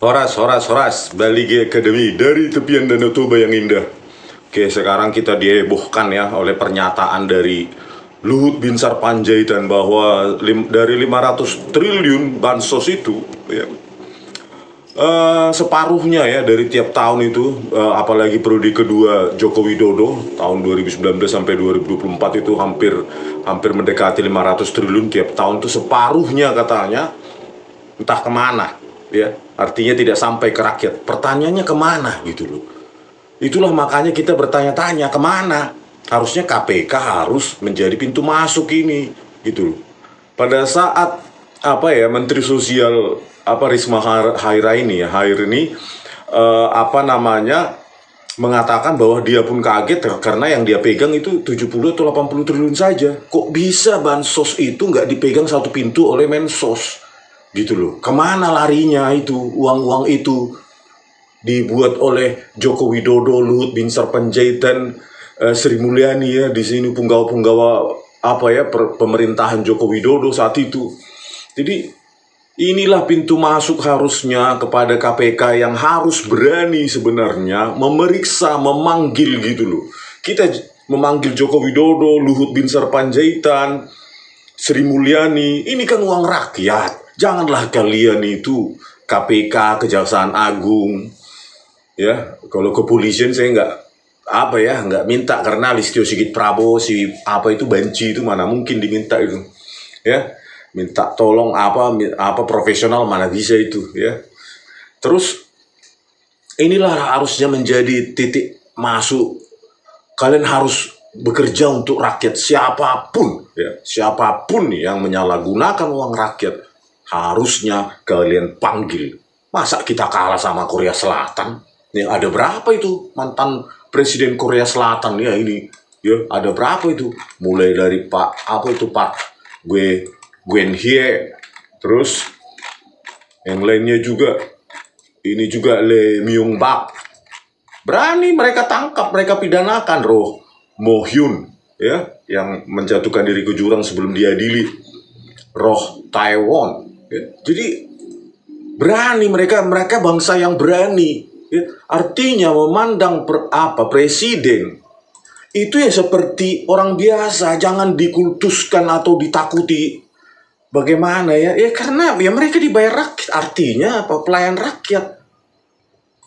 Horas, Horas, Horas, Baligi Academy dari tepian Danau Toba yang indah. Oke, sekarang kita dihebohkan ya oleh pernyataan dari Luhut Binsar Panjaitan bahwa dari 500 triliun bansos itu ya, separuhnya ya dari tiap tahun itu, apalagi periode kedua Joko Widodo tahun 2019 sampai 2024 itu hampir mendekati 500 triliun tiap tahun, itu separuhnya katanya entah kemana ya, artinya tidak sampai ke rakyat. Pertanyaannya kemana gitu loh. Itulah makanya kita bertanya-tanya kemana. Harusnya KPK harus menjadi pintu masuk ini gitu loh. Pada saat Menteri Sosial Risma Hairaini mengatakan bahwa dia pun kaget karena yang dia pegang itu 70 atau 80 triliun saja. Kok bisa bansos itu nggak dipegang satu pintu oleh Mensos? Gitu loh. Kemana larinya itu uang-uang itu? Dibuat oleh Joko Widodo, Luhut Binsar Panjaitan, Sri Mulyani ya, di sini punggawa-punggawa pemerintahan Joko Widodo saat itu. Jadi inilah pintu masuk harusnya kepada KPK yang harus berani sebenarnya memeriksa, memanggil gitu loh. Kita memanggil Joko Widodo, Luhut Binsar Panjaitan, Sri Mulyani, ini kan uang rakyat. Janganlah kalian itu KPK, Kejaksaan Agung, ya. Kalau kepolisian saya nggak minta, karena Listio Sigit Prabowo Banci itu mana mungkin diminta itu, ya. Minta tolong profesional mana bisa itu, ya. Terus inilah harusnya menjadi titik masuk. Kalian harus bekerja untuk rakyat, siapapun yang menyalahgunakan uang rakyat harusnya kalian panggil. Masa kita kalah sama Korea Selatan? Yang ada berapa itu mantan presiden Korea Selatan ya ini? Ya, ada berapa itu? Mulai dari Pak Gwen Hye, terus yang lainnya juga. Ini juga Lee Myung Bak. Berani mereka tangkap, mereka pidanakan. Roh Mo Hyun ya, yang menjatuhkan diri ke jurang sebelum diadili. Roh Taiwan. Ya. Jadi berani mereka bangsa yang berani. Ya. Artinya memandang presiden itu ya seperti orang biasa, jangan dikultuskan atau ditakuti. Bagaimana ya? Ya karena ya mereka dibayar rakyat, artinya pelayan rakyat.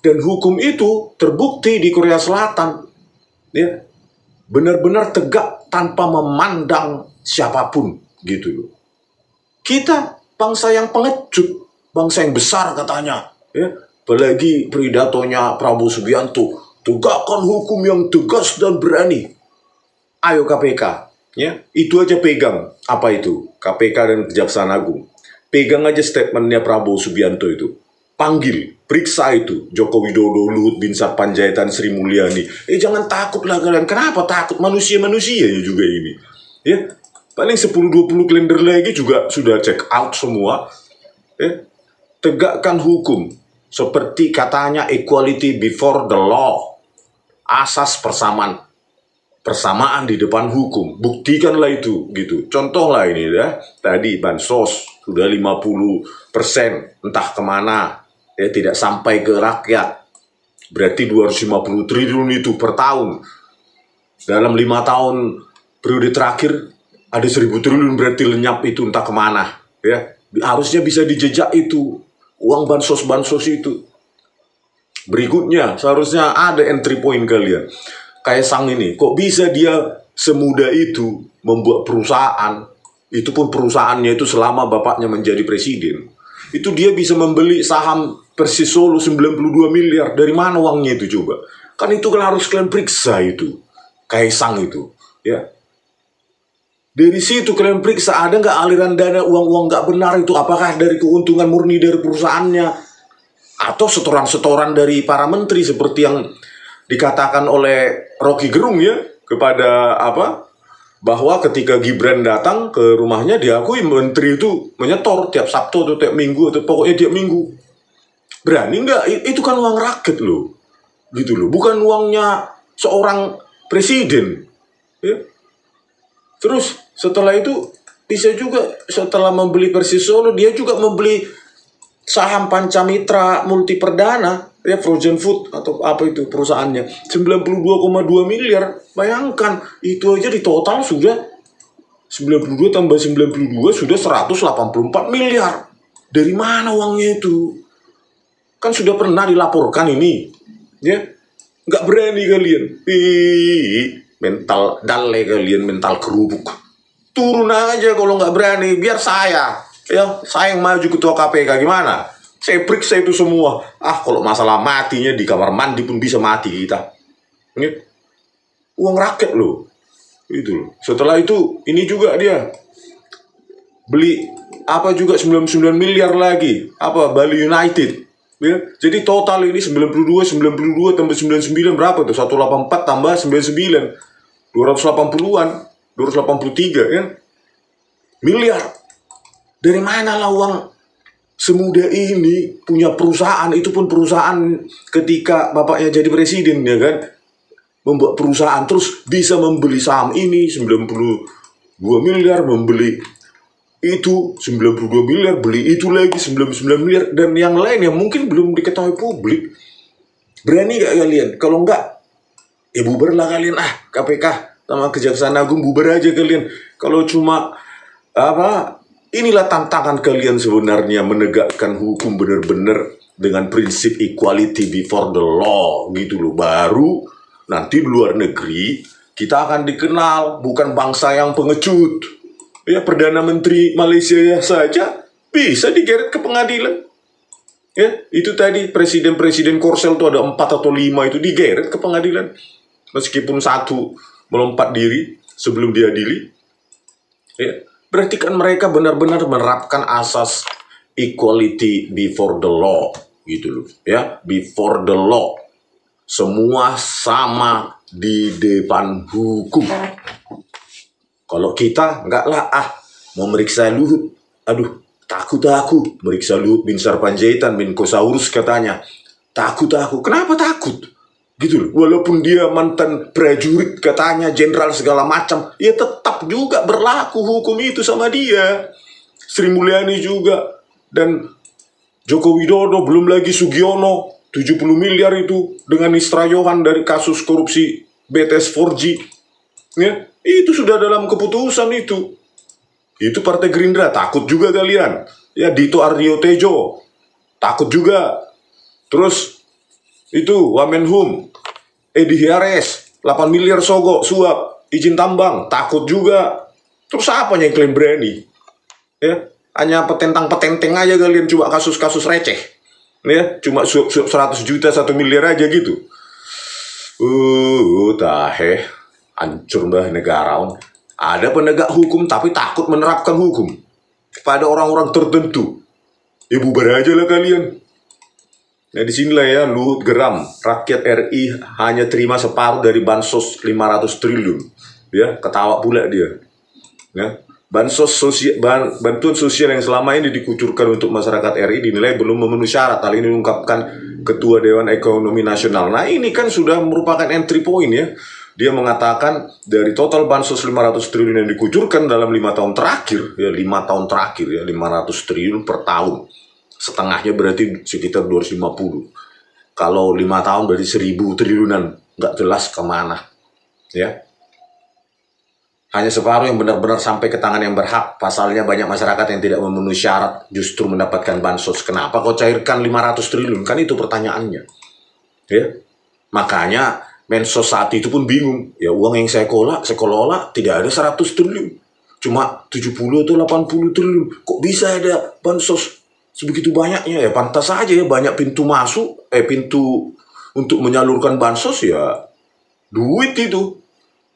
Dan hukum itu terbukti di Korea Selatan. Ya. Benar-benar tegak tanpa memandang siapapun gitu loh. Kita bangsa yang pengecut, bangsa yang besar katanya, ya. Apalagi pidatonya Prabowo Subianto, tegakkan hukum yang tegas dan berani. Ayo KPK, ya. Itu aja pegang. Apa itu? KPK dan Kejaksaan Agung. Pegang aja statementnya Prabowo Subianto itu. Panggil, periksa itu Joko Widodo, Luhut Binsar Panjaitan, Sri Mulyani. Jangan takutlah kalian. Kenapa takut? Manusia-manusia ya juga ini. Ya. Paling 10-20 kalender lagi juga sudah check out semua. Tegakkan hukum. Seperti katanya equality before the law. Asas persamaan di depan hukum. Buktikanlah itu gitu. Contohlah ini ya. Tadi bansos sudah 50%. Entah kemana. Ya, tidak sampai ke rakyat. Berarti 250 triliun itu per tahun. Dalam 5 tahun periode terakhir ada 1000 triliun berarti lenyap itu entah kemana. Ya, harusnya bisa dijejak itu uang bansos itu. Berikutnya seharusnya ada entry point kalian. Kaisang ini kok bisa dia semudah itu membuat perusahaan? Itu pun perusahaannya itu selama bapaknya menjadi presiden. Itu dia bisa membeli saham Persis Solo 92 miliar. Dari mana uangnya itu coba? Kan itu kan harus kalian periksa itu. Kaisang itu, ya. Dari situ kalian periksa ada nggak aliran dana uang-uang nggak benar itu, apakah dari keuntungan murni dari perusahaannya atau setoran-setoran dari para menteri seperti yang dikatakan oleh Rocky Gerung ya kepada bahwa ketika Gibran datang ke rumahnya diakui menteri itu menyetor tiap Sabtu atau tiap Minggu atau pokoknya tiap minggu. Berani nggak? Itu kan uang rakyat loh, gitu loh, bukan uangnya seorang presiden. Ya. Terus setelah itu bisa juga setelah membeli Persis Solo dia juga membeli saham Pancamitra Multi Perdana, ya Frozen Food atau apa itu perusahaannya, 92,2 miliar. Bayangkan, itu aja di total sudah 92 tambah 92 sudah 184 miliar. Dari mana uangnya itu? Kan sudah pernah dilaporkan ini, ya. Nggak berani kalian. Mental dalle kalian, mental kerubuk. Turun aja kalau nggak berani, biar saya yang maju ketua KPK. Gimana? Saya periksa itu semua. Kalau masalah matinya di kamar mandi pun bisa mati kita. Ya. Uang rakyat loh. Itu loh. Setelah itu, ini juga dia beli apa juga 99 miliar lagi. Bali United. Ya. Jadi total ini 92 tambah 99 berapa tuh? 184 tambah 99. 280-an. 283 kan? Miliar. Dari mana lah uang semudah ini punya perusahaan? Itu pun perusahaan ketika bapaknya jadi presiden, ya kan? Membuat perusahaan terus bisa membeli saham ini 92 miliar, membeli itu 92 miliar, beli itu lagi 99 miliar, dan yang lain yang mungkin belum diketahui publik. Berani gak kalian? Kalau enggak, ya bubarlah kalian. KPK sama Kejaksaan Agung bubar aja kalian. Kalau cuma inilah tantangan kalian sebenarnya, menegakkan hukum benar-benar dengan prinsip equality before the law gitu loh. Baru nanti di luar negeri kita akan dikenal bukan bangsa yang pengecut. Ya, Perdana Menteri Malaysia saja bisa digeret ke pengadilan. Ya, itu tadi presiden Korsel itu ada 4 atau 5 itu digeret ke pengadilan. Meskipun satu melompat diri sebelum diadili. Ya, berarti kan mereka benar-benar menerapkan asas equality before the law gitu loh. Ya, before the law. Semua sama di depan hukum. Kalau kita enggak lah, mau meriksa Luhut, aduh takut aku meriksa Luhut bin Sarpanjaitan bin Kosaurus katanya. Takut aku. Kenapa takut? Gitu loh. Walaupun dia mantan prajurit katanya, jenderal segala macam, ya tetap juga berlaku hukum itu sama dia. Sri Mulyani juga, dan Joko Widodo, belum lagi Sugiono, 70 miliar itu dengan Istra Yohan dari kasus korupsi BTS 4G. Ya, itu sudah dalam keputusan itu. Itu Partai Gerindra, takut juga kalian. Ya, Dito Aryo Tejo, takut juga. Terus itu Wamenhum, Edi Hiares, 8 miliar sogok, suap, izin tambang, takut juga. Terus apa yang klaim berani? Ya, hanya petentang-petenteng aja kalian, cuma kasus-kasus receh. Ya, cuma suap 100 juta, 1 miliar aja gitu. Hancur mbah negara. Ada penegak hukum tapi takut menerapkan hukum pada orang-orang tertentu. Ya bubar aja lah kalian. Nah disinilah ya Luhut geram. Rakyat RI hanya terima separuh dari bansos 500 triliun. Ya, ketawa pula dia. Ya, bantuan sosial yang selama ini dikucurkan untuk masyarakat RI dinilai belum memenuhi syarat. Hal ini diungkapkan Ketua Dewan Ekonomi Nasional. Nah ini kan sudah merupakan entry point ya. Dia mengatakan dari total bansos 500 triliun yang dikucurkan dalam 5 tahun terakhir, ya 5 tahun terakhir ya 500 triliun per tahun. Setengahnya berarti sekitar 250. Kalau 5 tahun berarti 1000 triliunan, nggak jelas kemana. Ya. Hanya separuh yang benar-benar sampai ke tangan yang berhak. Pasalnya banyak masyarakat yang tidak memenuhi syarat justru mendapatkan bansos. Kenapa kau cairkan 500 triliun? Kan itu pertanyaannya. Ya. Makanya Mensos saat itu pun bingung. Ya uang yang saya kelola tidak ada 100 triliun. Cuma 70 atau 80 triliun. Kok bisa ada bansos sebegitu banyaknya? Ya pantas saja ya, banyak pintu masuk, pintu untuk menyalurkan bansos ya duit itu.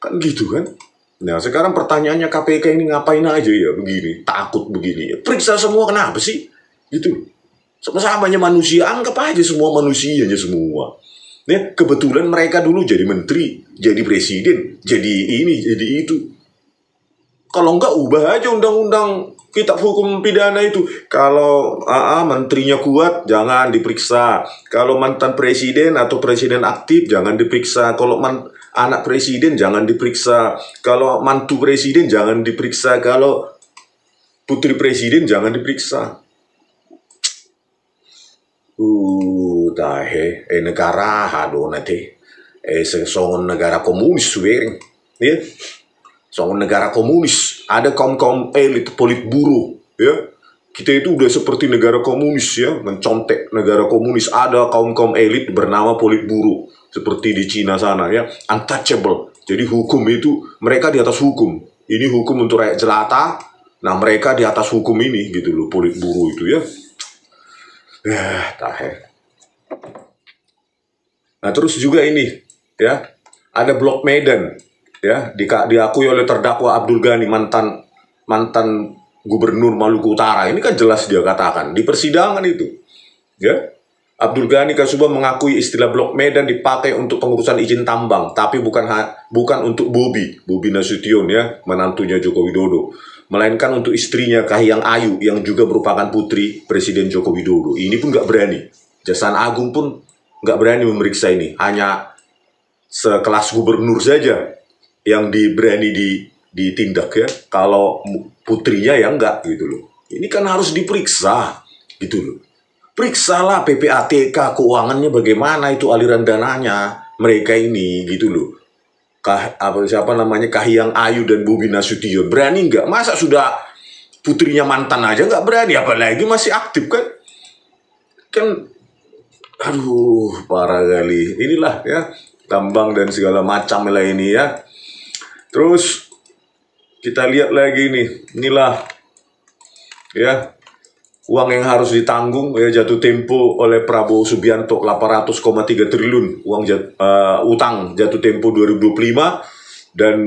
Kan gitu kan. Nah sekarang pertanyaannya KPK ini ngapain aja ya begini. Takut begini. Ya, periksa semua kenapa sih? Gitu. Sama-samanya manusia, anggap aja semua manusianya semua. Ya, kebetulan mereka dulu jadi menteri, jadi presiden, jadi ini, jadi itu. Kalau enggak, ubah aja undang-undang kitab hukum pidana itu. Kalau menterinya kuat, jangan diperiksa. Kalau mantan presiden atau presiden aktif, jangan diperiksa. Kalau anak presiden, jangan diperiksa. Kalau mantu presiden, jangan diperiksa. Kalau putri presiden, jangan diperiksa. negara hado nanti. Songon negara komunis suwering. Ya. Songon negara komunis. Ada kaum-kaum elit politburo. Ya. Kita itu udah seperti negara komunis ya. Mencontek negara komunis. Ada kaum-kaum elit bernama politburo. Seperti di Cina sana ya. Untouchable. Jadi hukum itu, mereka di atas hukum. Ini hukum untuk rakyat jelata. Nah mereka di atas hukum ini gitu loh. Politburo itu ya. Nah terus juga ini ya, ada Blok Medan ya, diakui oleh terdakwa Abdul Ghani, mantan gubernur Maluku Utara. Ini kan jelas dia katakan di persidangan itu ya, Abdul Ghani Kasubah mengakui istilah Blok Medan dipakai untuk pengurusan izin tambang, tapi bukan untuk Bobi Nasution ya, menantunya Joko Widodo, melainkan untuk istrinya Kahiyang Ayu yang juga merupakan putri Presiden Joko Widodo. Ini pun nggak berani. Jaksa Agung pun nggak berani memeriksa ini. Hanya sekelas gubernur saja yang berani ditindak ya. Kalau putrinya ya nggak gitu loh. Ini kan harus diperiksa gitu loh. Periksalah PPATK keuangannya bagaimana itu aliran dananya mereka ini gitu loh. Siapa namanya Kahiyang Ayu dan Bobi Nasution berani nggak? Masa sudah putrinya mantan aja nggak berani, apalagi masih aktif kan aduh parah kali. Inilah ya tambang dan segala macam lah ini ya. Terus kita lihat lagi nih, inilah ya uang yang harus ditanggung ya jatuh tempo oleh Prabowo Subianto 800,3 triliun uang utang jatuh tempo 2025 dan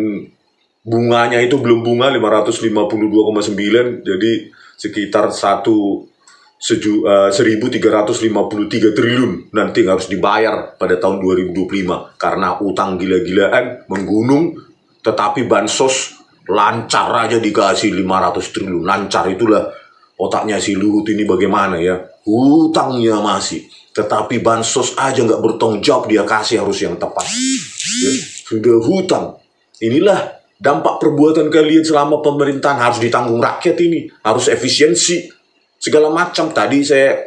bunganya itu belum bunga 552,9, jadi sekitar 1.353 triliun nanti harus dibayar pada tahun 2025 karena utang gila-gilaan menggunung, tetapi bansos lancar aja dikasih 500 triliun. Lancar itulah otaknya si Luhut ini bagaimana ya, hutangnya masih, tetapi bansos aja nggak bertanggung jawab, dia kasih harus yang tepat ya, sudah hutang. Inilah dampak perbuatan kalian selama pemerintahan, harus ditanggung rakyat ini, harus efisiensi segala macam. Tadi saya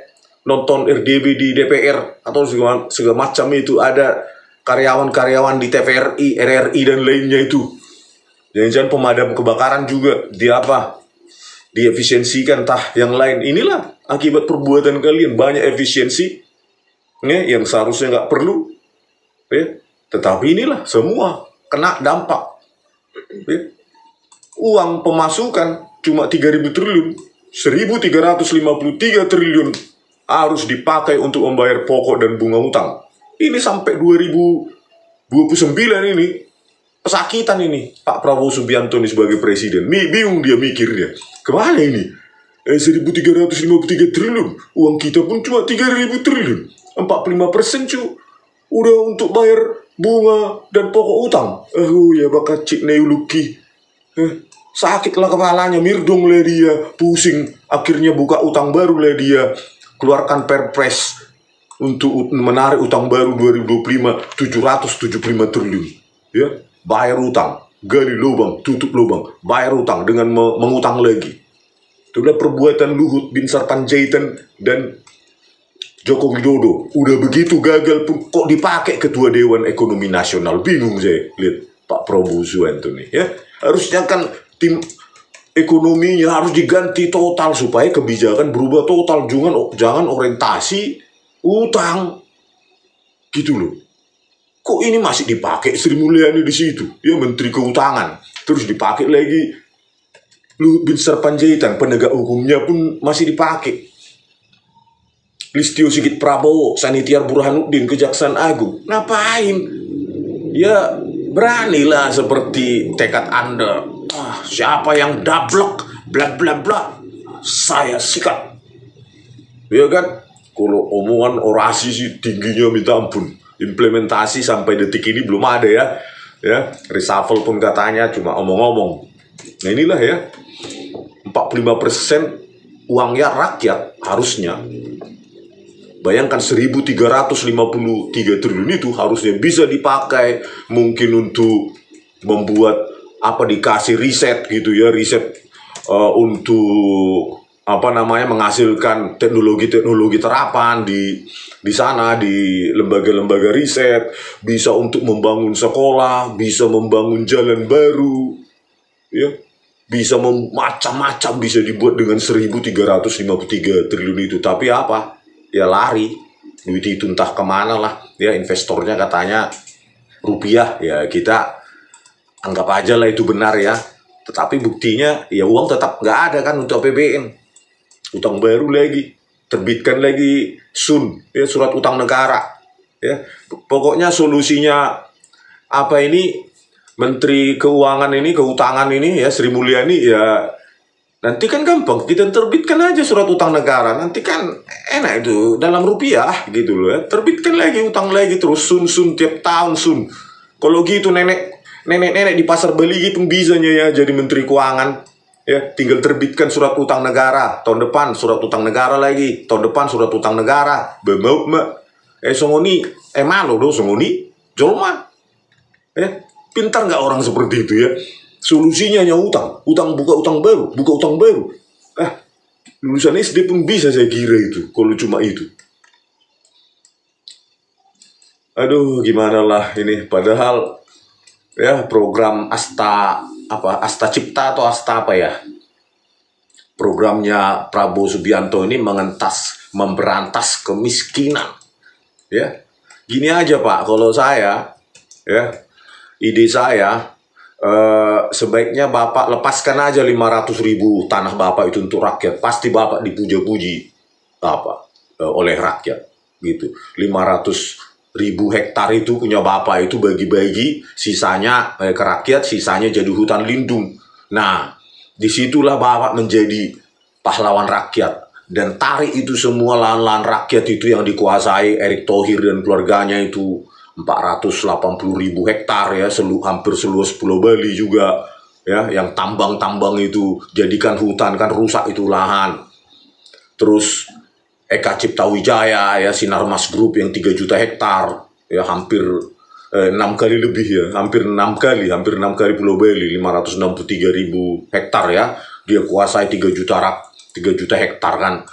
nonton RDB di DPR atau segala macam itu, ada karyawan-karyawan di TVRI, RRI dan lainnya itu, jangan-jangan pemadam kebakaran juga diefisiensikan yang lain. Inilah akibat perbuatan kalian, banyak efisiensi ya, yang seharusnya nggak perlu ya, tetapi inilah semua kena dampak ya. Uang pemasukan cuma 3.000 triliun, 1.353 triliun harus dipakai untuk membayar pokok dan bunga utang. Ini sampai 2029 ini pesakitan ini Pak Prabowo Subianto ini sebagai presiden. Bingung dia mikirnya, kemana ini? 1.353 triliun, uang kita pun cuma 3.000 triliun, 45% udah untuk bayar bunga dan pokok utang. Ya bakal cik neuluki. Sakitlah kepalanya, mirdong lah dia, pusing. Akhirnya buka utang baru lah dia, keluarkan perpres untuk menarik utang baru 2025 775 triliun. Ya, bayar utang, gali lubang, tutup lubang, bayar utang dengan mengutang lagi. Itulah perbuatan Luhut bin Sarpanjaitan dan Joko Widodo. Udah begitu gagal pun kok dipakai Ketua Dewan Ekonomi Nasional. Bingung saya lihat Pak Prabowo Subianto nih ya. Harusnya kan tim ekonominya harus diganti total supaya kebijakan berubah total. Jangan orientasi utang gitu loh. Kok ini masih dipakai Sri Mulyani di situ ya, Menteri Keuangan, terus dipakai lagi Luhut bin Sarpanjaitan, penegak hukumnya pun masih dipakai. Listio Sigit Prabowo, Sanitiar Burhanuddin, Kejaksaan Agung. Ngapain? Ya beranilah seperti tekad Anda. Siapa yang dablek, bla bla bla, saya sikat. Ya kan? Kalau omongan orasi sih tingginya minta ampun. Implementasi sampai detik ini belum ada ya. Ya, reshuffle pun katanya cuma omong-omong. Nah inilah ya, 45% uangnya rakyat harusnya. Bayangkan 1.353 triliun itu harusnya bisa dipakai mungkin untuk membuat dikasih riset gitu ya, riset untuk apa namanya, menghasilkan teknologi-teknologi terapan di sana, di lembaga-lembaga riset, bisa untuk membangun sekolah, bisa membangun jalan baru, ya, bisa macam-macam bisa dibuat dengan 1.353 triliun itu. Tapi apa? Ya lari, duit itu entah kemana lah, ya, investornya katanya rupiah, ya kita anggap aja lah itu benar ya. Tetapi buktinya ya uang tetap nggak ada kan untuk APBN. Utang baru lagi, terbitkan lagi ya, surat utang negara, ya. Pokoknya solusinya apa ini, Menteri Keuangan ini, Keutangan ini ya, Sri Mulyani ya, nanti kan gampang, kita terbitkan aja surat utang negara, nanti kan enak itu dalam rupiah gitu loh ya. Terbitkan lagi utang lagi terus sun tiap tahun sun. Kalau gitu nenek di pasar Bali pun bisanya ya jadi Menteri Keuangan. Ya, tinggal terbitkan surat utang negara. Tahun depan surat utang negara lagi. Tahun depan surat utang negara. Songoni, malu dong songoni. Jolma. Pintar nggak orang seperti itu ya? Solusinya hanya utang. Buka utang baru. Lulusan SD pun bisa saya kira itu. Kalau cuma itu. Aduh, gimana lah ini. Padahal ya program Asta Cipta atau Asta apa ya, programnya Prabowo Subianto ini memberantas kemiskinan, ya. Gini aja Pak, kalau saya ya, ide saya sebaiknya Bapak lepaskan aja 500.000 tanah Bapak itu untuk rakyat, pasti Bapak dipuja-puji oleh rakyat gitu. 500.000 hektar itu punya Bapak, itu bagi-bagi, sisanya ke rakyat, sisanya jadi hutan lindung. Nah, disitulah Bapak menjadi pahlawan rakyat. Dan tarik itu semua lahan-lahan rakyat itu yang dikuasai Erick Thohir dan keluarganya itu 480.000 hektar ya, hampir seluas Pulau Bali juga ya, yang tambang-tambang itu jadikan hutan, kan rusak itu lahan. Terus Eka Cipta Wijaya ya, Sinarmas Group yang 3 juta hektar ya, hampir 6 kali lebih ya, hampir 6 kali Pulau Bali, 563.000 hektar ya, dia kuasai 3 juta hektar kan.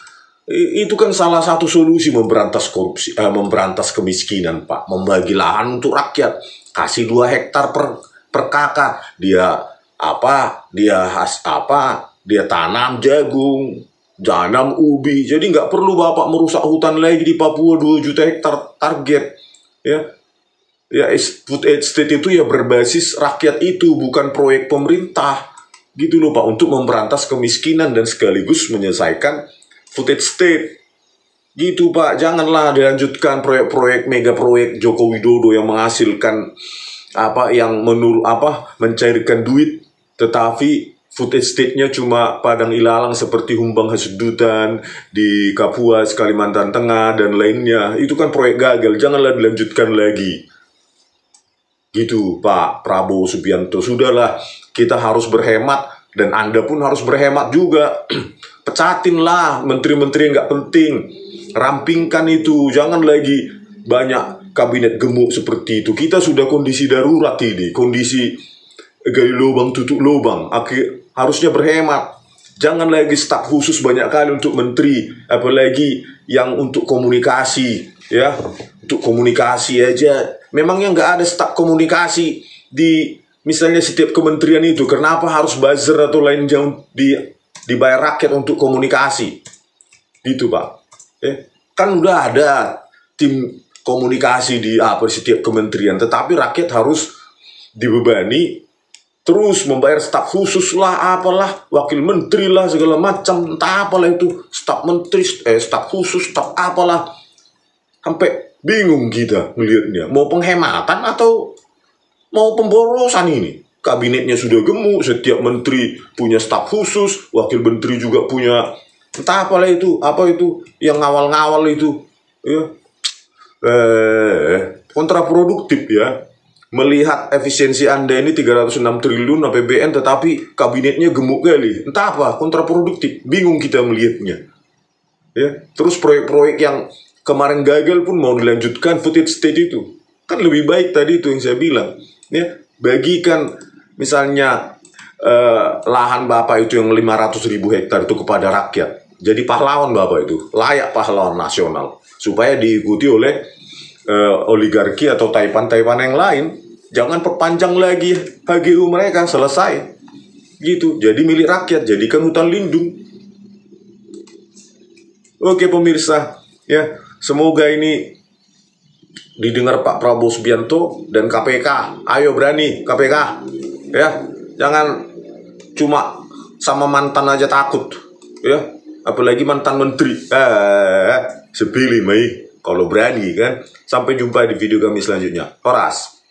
Itu kan salah satu solusi memberantas korupsi, memberantas kemiskinan Pak, membagi lahan untuk rakyat, kasih 2 hektar per kakak, dia tanam jagung, tanam ubi, jadi nggak perlu Bapak merusak hutan lagi di Papua 2 juta hektar target ya. Ya, food estate itu ya berbasis rakyat itu, bukan proyek pemerintah gitu loh Pak, untuk memberantas kemiskinan dan sekaligus menyelesaikan food estate gitu Pak. Janganlah dilanjutkan proyek-proyek mega proyek Joko Widodo yang menghasilkan mencairkan duit, tetapi food estate-nya cuma padang ilalang seperti Humbang Hasudutan di Kapuas, Kalimantan Tengah, dan lainnya. Itu kan proyek gagal, janganlah dilanjutkan lagi. Gitu Pak Prabowo Subianto. Sudahlah, kita harus berhemat, dan Anda pun harus berhemat juga. Pecatinlah menteri-menteri yang nggak penting. Rampingkan itu, jangan lagi banyak kabinet gemuk seperti itu. Kita sudah kondisi darurat ini, kondisi gali lubang tutup lubang. Harusnya berhemat. Jangan lagi staf khusus banyak kali untuk menteri, apalagi yang untuk komunikasi ya, untuk komunikasi aja. Memangnya nggak ada staf komunikasi di misalnya setiap kementerian itu? Kenapa harus buzzer atau lain jauh dibayar rakyat untuk komunikasi? Gitu Pak. Kan udah ada tim komunikasi di setiap kementerian, tetapi rakyat harus dibebani terus membayar staf khusus lah, apalah, wakil menteri lah, segala macam, entah apalah itu, staf menteri, staf khusus, staf apalah. Sampai bingung kita melihatnya, mau penghematan atau mau pemborosan ini. Kabinetnya sudah gemuk, setiap menteri punya staf khusus, wakil menteri juga punya, entah apalah itu, apa itu, yang ngawal-ngawal itu. Ya. Kontraproduktif ya. Melihat efisiensi Anda ini 306 triliun APBN, tetapi kabinetnya gemuk kali. Entah apa, kontraproduktif. Bingung kita melihatnya. Ya, terus proyek-proyek yang kemarin gagal pun mau dilanjutkan, food estate itu. Kan lebih baik tadi itu yang saya bilang. Ya, bagikan misalnya lahan Bapak itu yang 500.000 hektar itu kepada rakyat. Jadi pahlawan Bapak itu, layak pahlawan nasional. Supaya diikuti oleh oligarki atau taipan-taipan yang lain. Jangan perpanjang lagi HGU mereka, selesai. Gitu, jadi milik rakyat, jadikan hutan lindung. Oke pemirsa, ya semoga ini didengar Pak Prabowo Subianto dan KPK. Ayo berani KPK, ya jangan cuma sama mantan aja takut, ya apalagi mantan menteri. Sepilih Mei kalau berani kan. Sampai jumpa di video kami selanjutnya. Horas.